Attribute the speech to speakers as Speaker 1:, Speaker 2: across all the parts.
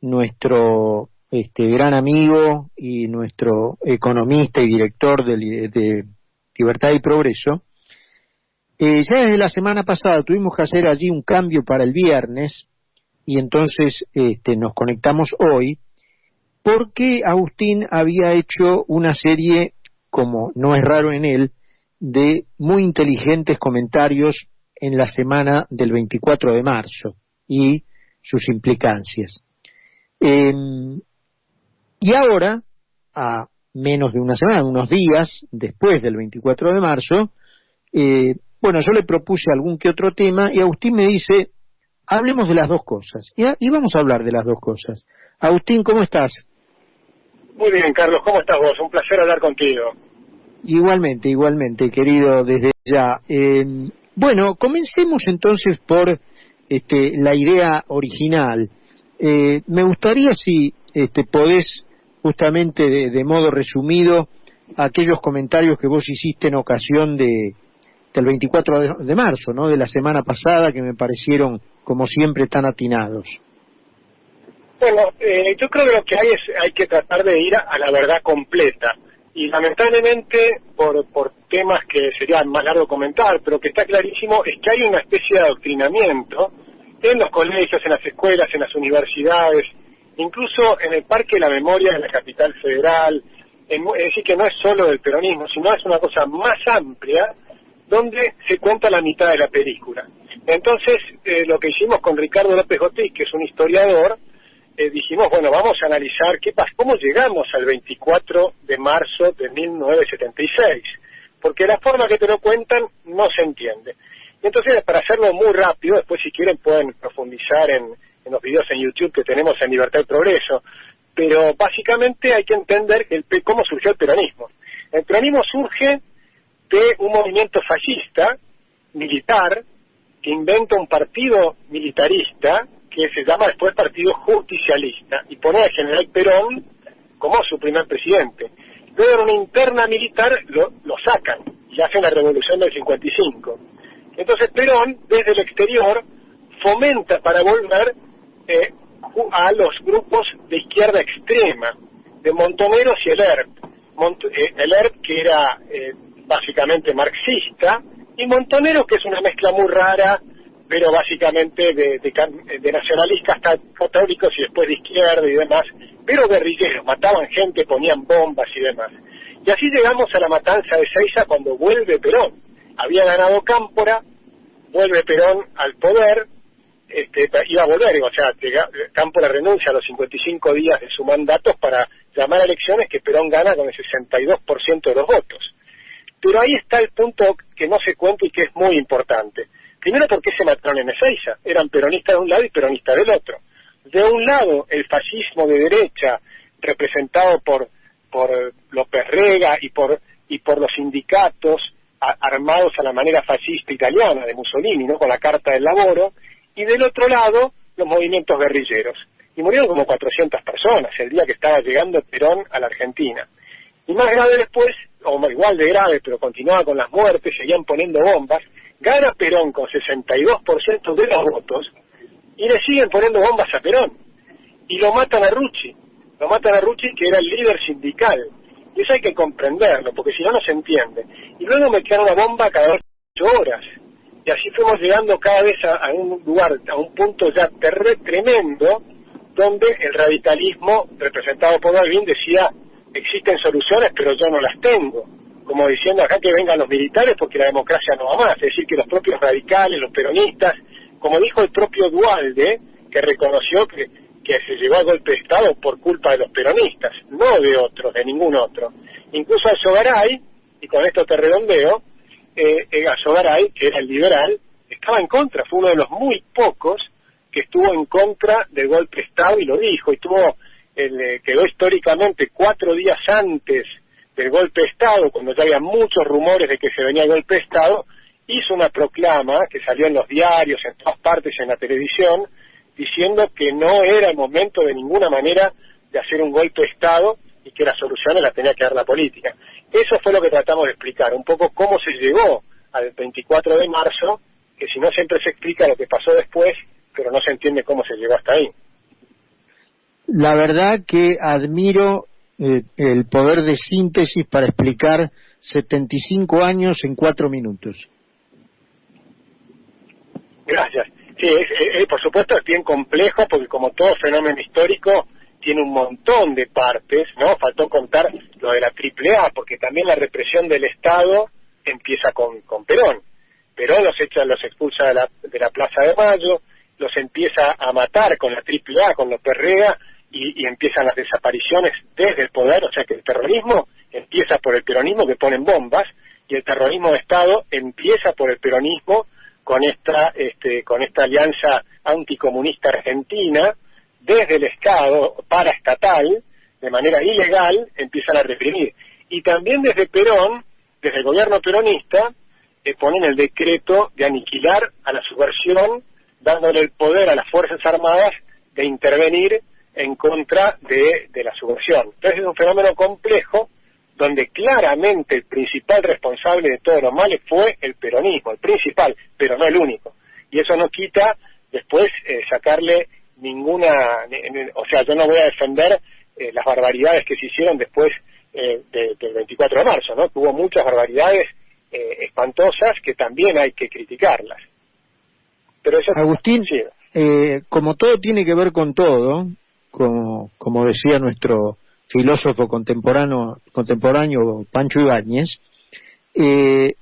Speaker 1: nuestro gran amigo y nuestro economista y director de Libertad y Progreso. Ya desde la semana pasada tuvimos que hacer allí un cambio para el viernes y entonces nos conectamos hoy porque Agustín había hecho una serie, como no es raro en él, de muy inteligentes comentarios en la semana del 24 de marzo y sus implicancias. Y ahora, a menos de una semana, unos días después del 24 de marzo, yo le propuse algún que otro tema y Agustín me dice, hablemos de las dos cosas. Y vamos a hablar de las dos cosas. Agustín, ¿cómo estás?
Speaker 2: Muy bien, Carlos, ¿cómo estás vos? Un placer hablar contigo.
Speaker 1: Igualmente, querido, desde ya. Comencemos entonces por la idea original. Me gustaría si podés, justamente de modo resumido, aquellos comentarios que vos hiciste en ocasión del 24 de marzo, ¿no? De la semana pasada, que me parecieron, como siempre, tan atinados.
Speaker 2: Bueno, yo creo que lo que hay que tratar de ir a la verdad completa. Y lamentablemente, por temas que sería más largo comentar, pero que está clarísimo, es que hay una especie de adoctrinamiento en los colegios, en las escuelas, en las universidades, incluso en el Parque de la Memoria de la Capital Federal. Es decir, que no es solo del peronismo, sino es una cosa más amplia, donde se cuenta la mitad de la película. Entonces, lo que hicimos con Ricardo López Gotis, que es un historiador, dijimos, bueno, vamos a analizar cómo llegamos al 24 de marzo de 1976, porque la forma que te lo cuentan no se entiende. Entonces, para hacerlo muy rápido, después si quieren pueden profundizar en los videos en YouTube que tenemos en Libertad y Progreso, pero básicamente hay que entender cómo surgió el peronismo. El peronismo surge de un movimiento fascista, militar, que inventa un partido militarista, que se llama después Partido Justicialista, y pone al general Perón como su primer presidente. Luego en una interna militar lo sacan y hacen la revolución del 55. Entonces Perón, desde el exterior, fomenta para volver a los grupos de izquierda extrema, de Montoneros y el ERP. El ERP, que era básicamente marxista, y Montoneros, que es una mezcla muy rara, pero básicamente de nacionalistas católicos y después de izquierda y demás, pero guerrilleros, mataban gente, ponían bombas y demás. Y así llegamos a la matanza de Seiza cuando vuelve Perón. Había ganado Cámpora, vuelve Perón al poder, iba a volver, o sea, Cámpora renuncia a los 55 días de su mandato para llamar a elecciones que Perón gana con el 62% de los votos. Pero ahí está el punto que no se cuenta y que es muy importante. Primero, ¿por qué se mataron en Ezeiza? Eran peronistas de un lado y peronistas del otro. De un lado, el fascismo de derecha, representado por López Rega y por los sindicatos armados a la manera fascista italiana de Mussolini, ¿no? Con la Carta del Lavoro, y del otro lado, los movimientos guerrilleros. Y murieron como 400 personas el día que estaba llegando Perón a la Argentina. Y más grave después, o igual de grave, pero continuaba con las muertes, seguían poniendo bombas. Gana Perón con 62% de los votos y le siguen poniendo bombas a Perón. Y lo matan a Rucci. Lo matan a Rucci, que era el líder sindical. Y eso hay que comprenderlo, porque si no, no se entiende. Y luego me queda una bomba cada 8 horas. Y así fuimos llegando cada vez a un lugar, a un punto ya tremendo, donde el radicalismo, representado por Balbín, decía, existen soluciones, pero yo no las tengo. Como diciendo acá que vengan los militares porque la democracia no va más, es decir, que los propios radicales, los peronistas, como dijo el propio Duhalde, que reconoció que se llegó al golpe de Estado por culpa de los peronistas, no de otros, de ningún otro. Incluso Alzogaray, y con esto te redondeo, Alzogaray, que era el liberal, estaba en contra, fue uno de los muy pocos que estuvo en contra del golpe de Estado y lo dijo, y quedó históricamente 4 días antes del golpe de Estado, cuando ya había muchos rumores de que se venía el golpe de Estado, hizo una proclama que salió en los diarios, en todas partes, en la televisión, diciendo que no era el momento de ninguna manera de hacer un golpe de Estado y que las soluciones las tenía que dar la política. Eso fue lo que tratamos de explicar, un poco cómo se llegó al 24 de marzo, que si no siempre se explica lo que pasó después, pero no se entiende cómo se llegó hasta ahí.
Speaker 1: La verdad que admiro el poder de síntesis para explicar 75 años en 4 minutos.
Speaker 2: Gracias. Sí, por supuesto es bien complejo porque como todo fenómeno histórico tiene un montón de partes, ¿no? Faltó contar lo de la AAA, porque también la represión del Estado empieza con Perón. Perón los expulsa de la Plaza de Mayo, los empieza a matar con la AAA, con López Rega, y empiezan las desapariciones desde el poder, o sea que el terrorismo empieza por el peronismo que ponen bombas, y el terrorismo de Estado empieza por el peronismo con esta alianza anticomunista argentina. Desde el Estado paraestatal, de manera ilegal, empiezan a reprimir. Y también desde Perón, desde el gobierno peronista, ponen el decreto de aniquilar a la subversión, dándole el poder a las Fuerzas Armadas de intervenir en contra de la subversión. Entonces es un fenómeno complejo, donde claramente el principal responsable de todos los males fue el peronismo, el principal, pero no el único. Y eso no quita después sacarle o sea, yo no voy a defender las barbaridades que se hicieron después del 24 de marzo, ¿no? Hubo muchas barbaridades espantosas que también hay que criticarlas. Pero eso,
Speaker 1: Agustín,
Speaker 2: sí.
Speaker 1: Como todo tiene que ver con todo, como decía nuestro filósofo contemporáneo Pancho Ibáñez, de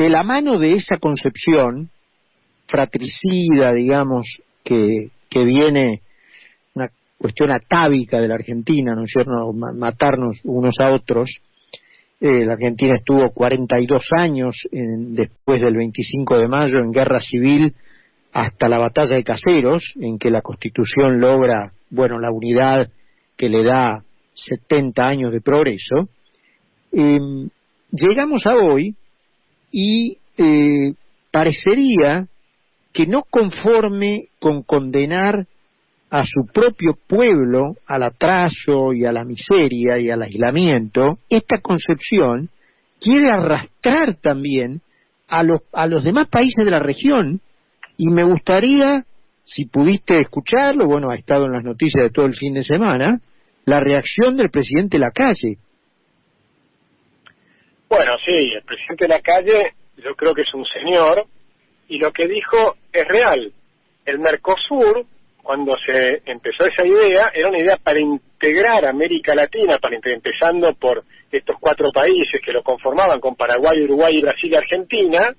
Speaker 1: la mano de esa concepción fratricida, digamos, que viene una cuestión atávica de la Argentina, ¿no es cierto?, matarnos unos a otros. La Argentina estuvo 42 años después del 25 de mayo en guerra civil hasta la batalla de Caseros, en que la Constitución logra, la unidad que le da 70 años de progreso. Llegamos a hoy y parecería que no conforme con condenar a su propio pueblo al atraso y a la miseria y al aislamiento, esta concepción quiere arrastrar también a los demás países de la región, y me gustaría, si pudiste escucharlo, ha estado en las noticias de todo el fin de semana, la reacción del presidente Lacalle.
Speaker 2: Bueno, sí, el presidente Lacalle yo creo que es un señor, y lo que dijo es real. El Mercosur, cuando se empezó esa idea, era una idea para integrar a América Latina, empezando por estos 4 países que lo conformaban, con Paraguay, Uruguay, Brasil y Argentina,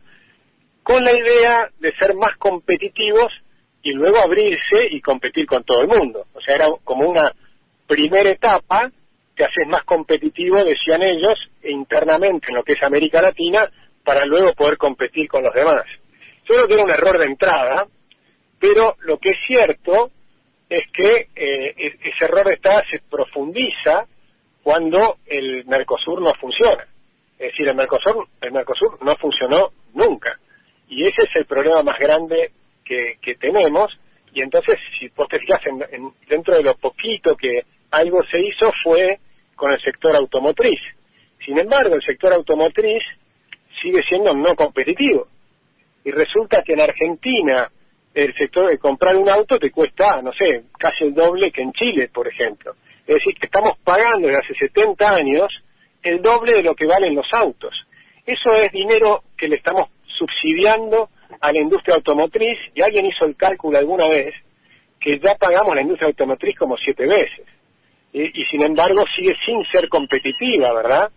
Speaker 2: con la idea de ser más competitivos y luego abrirse y competir con todo el mundo. O sea, era como una primera etapa, te haces más competitivo, decían ellos, internamente en lo que es América Latina, para luego poder competir con los demás. Yo creo que era un error de entrada, pero lo que es cierto es que ese error de entrada se profundiza cuando el Mercosur no funciona. Es decir, el Mercosur no funcionó nunca. Y ese es el problema más grande que tenemos. Y entonces, si vos te fijas dentro de lo poquito que algo se hizo, fue con el sector automotriz. Sin embargo, el sector automotriz sigue siendo no competitivo. Y resulta que en Argentina el sector de comprar un auto te cuesta, casi el doble que en Chile, por ejemplo. Es decir, que estamos pagando desde hace 70 años el doble de lo que valen los autos. Eso es dinero que le estamos subsidiando a la industria automotriz, y alguien hizo el cálculo alguna vez que ya pagamos la industria automotriz como 7 veces. Y sin embargo sigue sin ser competitiva, ¿verdad?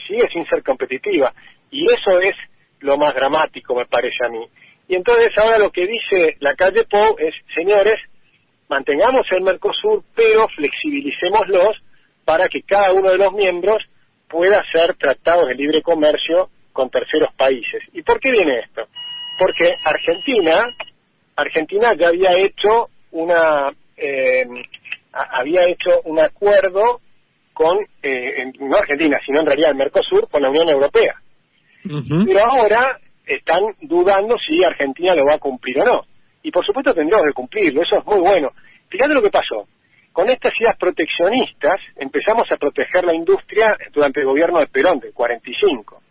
Speaker 2: Sigue sin ser competitiva. Y eso es lo más dramático, me parece a mí. Y entonces ahora lo que dice Lacalle Pou es, señores, mantengamos el Mercosur, pero flexibilicémoslos para que cada uno de los miembros pueda hacer tratados de libre comercio con terceros países. ¿Y por qué viene esto? Porque Argentina ya había hecho un acuerdo con, no Argentina, sino en realidad el Mercosur, con la Unión Europea. Uh-huh. Pero ahora están dudando si Argentina lo va a cumplir o no. Y por supuesto tendremos que cumplirlo, eso es muy bueno. Fíjate lo que pasó. Con estas ideas proteccionistas empezamos a proteger la industria durante el gobierno de Perón, del 45.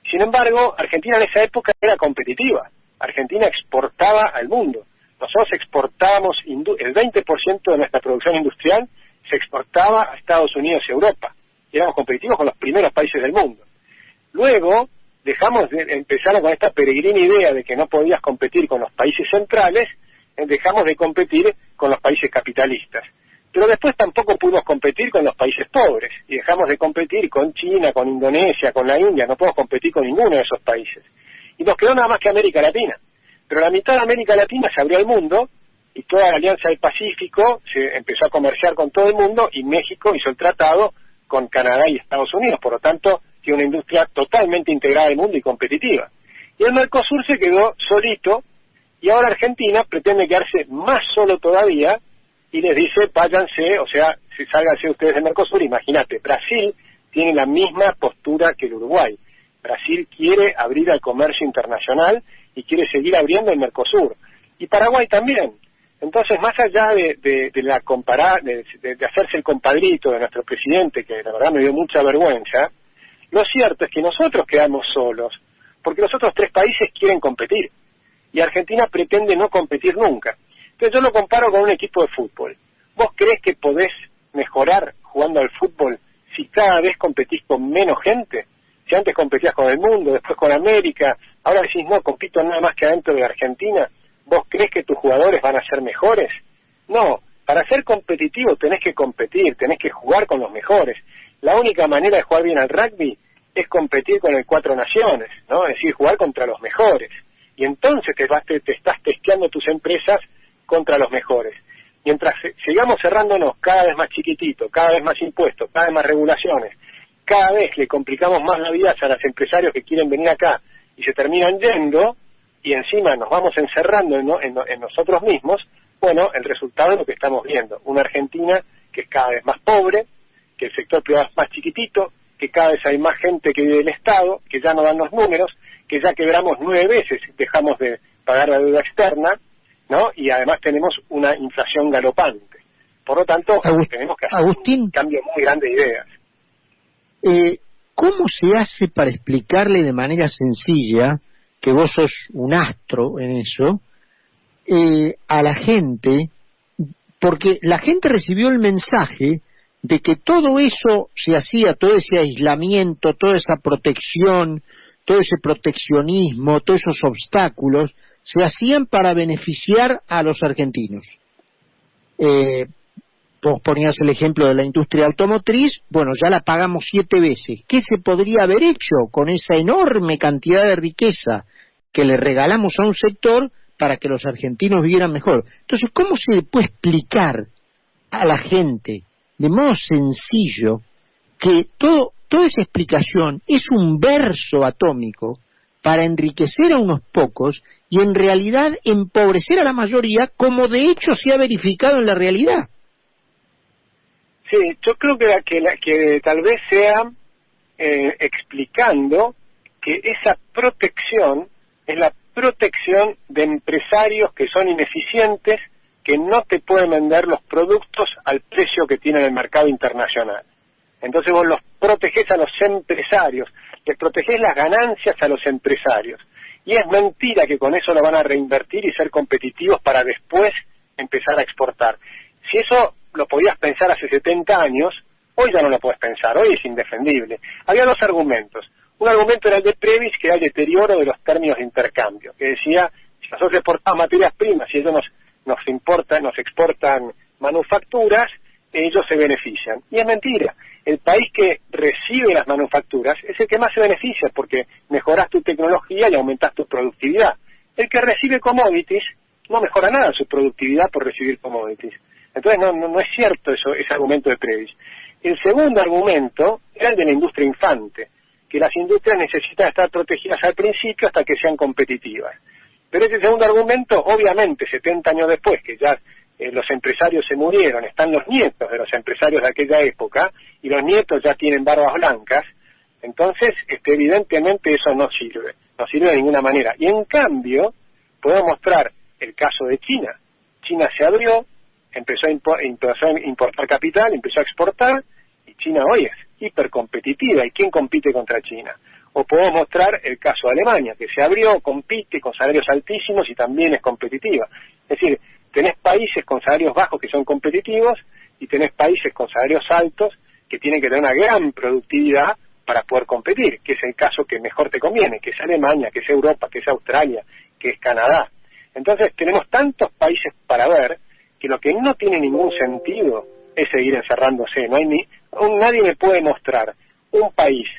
Speaker 2: Sin embargo, Argentina en esa época era competitiva. Argentina exportaba al mundo. Nosotros exportábamos, el 20% de nuestra producción industrial se exportaba a Estados Unidos y Europa. Y éramos competitivos con los primeros países del mundo. Luego, empezaron con esta peregrina idea de que no podías competir con los países centrales, dejamos de competir con los países capitalistas. Pero después tampoco pudimos competir con los países pobres, y dejamos de competir con China, con Indonesia, con la India, no podemos competir con ninguno de esos países. Y nos quedó nada más que América Latina. Pero la mitad de América Latina se abrió al mundo, y toda la Alianza del Pacífico se empezó a comerciar con todo el mundo, y México hizo el tratado con Canadá y Estados Unidos. Por lo tanto, tiene una industria totalmente integrada al mundo y competitiva. Y el Mercosur se quedó solito, y ahora Argentina pretende quedarse más solo todavía, y les dice, váyanse, o sea, sálganse ustedes del Mercosur. Imagínate, Brasil tiene la misma postura que el Uruguay. Brasil quiere abrir al comercio internacional y quiere seguir abriendo el Mercosur. Y Paraguay también. Entonces, más allá de hacerse el compadrito de nuestro presidente, que la verdad me dio mucha vergüenza, lo cierto es que nosotros quedamos solos, porque los otros tres países quieren competir, y Argentina pretende no competir nunca. Entonces yo lo comparo con un equipo de fútbol. ¿Vos creés que podés mejorar jugando al fútbol si cada vez competís con menos gente? Si antes competías con el mundo, después con América, ahora decís, no, compito nada más que adentro de Argentina. ¿Vos creés que tus jugadores van a ser mejores? No, para ser competitivo tenés que competir, tenés que jugar con los mejores. La única manera de jugar bien al rugby es competir con el Cuatro Naciones, ¿no? Es decir, jugar contra los mejores. Y entonces te estás testeando tus empresas contra los mejores. Mientras sigamos cerrándonos cada vez más chiquitito, cada vez más impuestos, cada vez más regulaciones, cada vez le complicamos más la vida a los empresarios que quieren venir acá y se terminan yendo, y encima nos vamos encerrando en nosotros mismos, bueno, el resultado es lo que estamos viendo. Una Argentina que es cada vez más pobre, que el sector privado es más chiquitito, que cada vez hay más gente que vive del Estado, que ya no dan los números, que ya quebramos 9 veces, dejamos de pagar la deuda externa, ¿no? Y además tenemos una inflación galopante. Por lo tanto, tenemos que hacer
Speaker 1: Agustín,
Speaker 2: un cambio muy grande de ideas.
Speaker 1: ¿Cómo se hace para explicarle de manera sencilla, que vos sos un astro en eso, a la gente? Porque la gente recibió el mensaje de que todo eso se hacía, todo ese aislamiento, toda esa protección, todo ese proteccionismo, todos esos obstáculos, se hacían para beneficiar a los argentinos. Vos ponías el ejemplo de la industria automotriz, bueno, ya la pagamos 7 veces. ¿Qué se podría haber hecho con esa enorme cantidad de riqueza que le regalamos a un sector para que los argentinos vivieran mejor? Entonces, ¿cómo se le puede explicar a la gente de modo sencillo que toda esa explicación es un verso atómico para enriquecer a unos pocos y en realidad empobrecer a la mayoría, como de hecho se ha verificado en la realidad?
Speaker 2: Sí, yo creo que tal vez sea explicando que esa protección es la protección de empresarios que son ineficientes, que no te pueden vender los productos al precio que tiene en el mercado internacional. Entonces vos los protegés a los empresarios, les protegés las ganancias a los empresarios. Y es mentira que con eso lo van a reinvertir y ser competitivos para después empezar a exportar. Si eso lo podías pensar hace 70 años, hoy ya no lo podés pensar, hoy es indefendible. Había 2 argumentos. Un argumento era el de Previs, que era el deterioro de los términos de intercambio, que decía, si nosotros exportamos materias primas y ellos nos exportan manufacturas, ellos se benefician. Y es mentira. El país que recibe las manufacturas es el que más se beneficia, porque mejoras tu tecnología y aumentas tu productividad. El que recibe commodities no mejora nada su productividad por recibir commodities. Entonces no es cierto ese argumento de Previs. El segundo argumento era el de la industria infante, que las industrias necesitan estar protegidas al principio hasta que sean competitivas. Pero ese segundo argumento, obviamente, 70 años después, que ya los empresarios se murieron, están los nietos de los empresarios de aquella época, y los nietos ya tienen barbas blancas, entonces evidentemente eso no sirve de ninguna manera. Y en cambio, podemos mostrar el caso de China. China se abrió, empezó a importar capital, empezó a exportar, y China hoy es hipercompetitiva. ¿Y quién compite contra China? O podemos mostrar el caso de Alemania, que se abrió, compite con salarios altísimos y también es competitiva. Es decir, tenés países con salarios bajos que son competitivos y tenés países con salarios altos que tienen que tener una gran productividad para poder competir, que es el caso que mejor te conviene, que es Alemania, que es Europa, que es Australia, que es Canadá. Entonces tenemos tantos países para ver que lo que no tiene ningún sentido es seguir encerrándose. Nadie me puede mostrar un país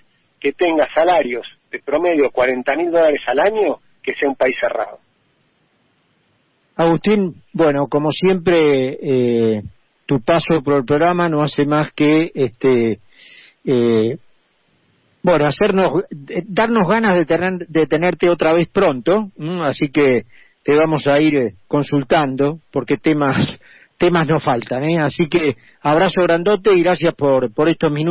Speaker 2: que tenga salarios de promedio $40.000 al año que sea un país cerrado.
Speaker 1: Agustín, bueno, como siempre, tu paso por el programa no hace más que darnos ganas de tenerte otra vez pronto, así que te vamos a ir consultando porque temas no faltan, así que abrazo grandote y gracias por estos minutos.